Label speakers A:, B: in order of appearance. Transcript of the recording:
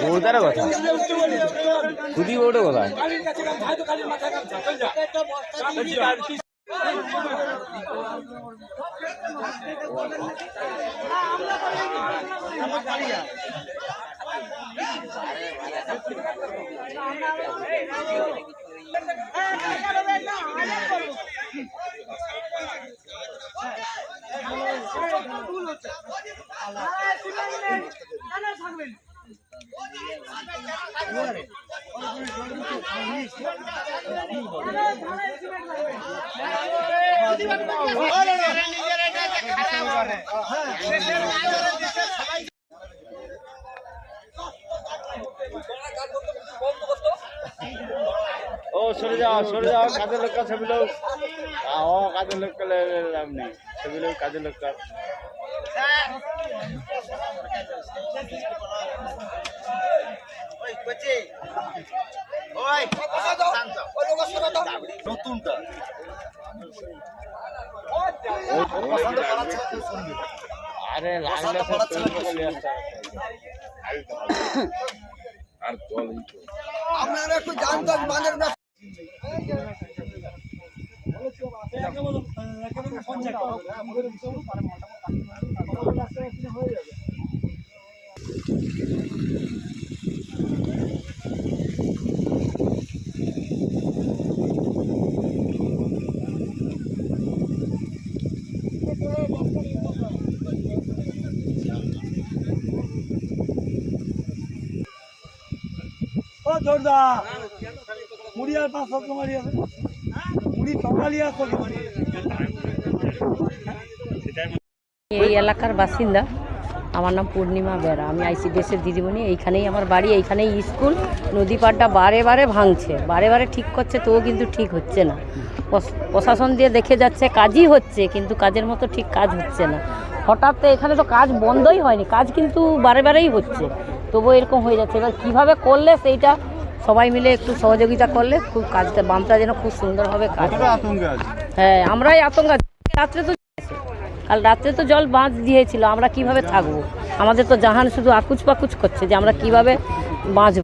A: বউটার কথা খুদি বউটা কথা ও সরে যাও কাজের লোক ছবি লোক কাজের লোক নাম নেই ছবি লোক কাজের লোক আরে আর জল আপনারা একটু জানতেন মানের না
B: জোরদা মুড়ি আর 500 টাকা মারি আছে মুড়ি টকালি আছে
C: এই এলাকার বাসিন্দা। আমার নাম পূর্ণিমা বেরা, আমি আইসিডিএসের দিদিমণি। এইখানেই আমার বাড়ি, এইখানেই স্কুল। নদী পাড়টা বারে বারে ভাঙছে, বারে বারে ঠিক করছে, তবুও কিন্তু ঠিক হচ্ছে না। প্রশাসন দিয়ে দেখে যাচ্ছে কাজই হচ্ছে, কিন্তু কাজের মতো ঠিক কাজ হচ্ছে না। হঠাৎ এখানে তো কাজ বন্ধই হয়নি, কাজ কিন্তু বারে বারেই হচ্ছে, তবুও এরকম হয়ে যাচ্ছে। এবার কীভাবে করলে সেইটা সবাই মিলে একটু সহযোগিতা করলে খুব কাজটা বামটা যেন খুব সুন্দরভাবে কাজ। হ্যাঁ, আমরাই আতঙ্ক। রাত্রে তো কাল রাত্রে তো জল বাঁধ দিয়েছিল, আমরা কিভাবে থাকবো? আমাদের তো জাহান শুধু আকুচ পাকুচ করছে যে আমরা কিভাবে বাঁচব।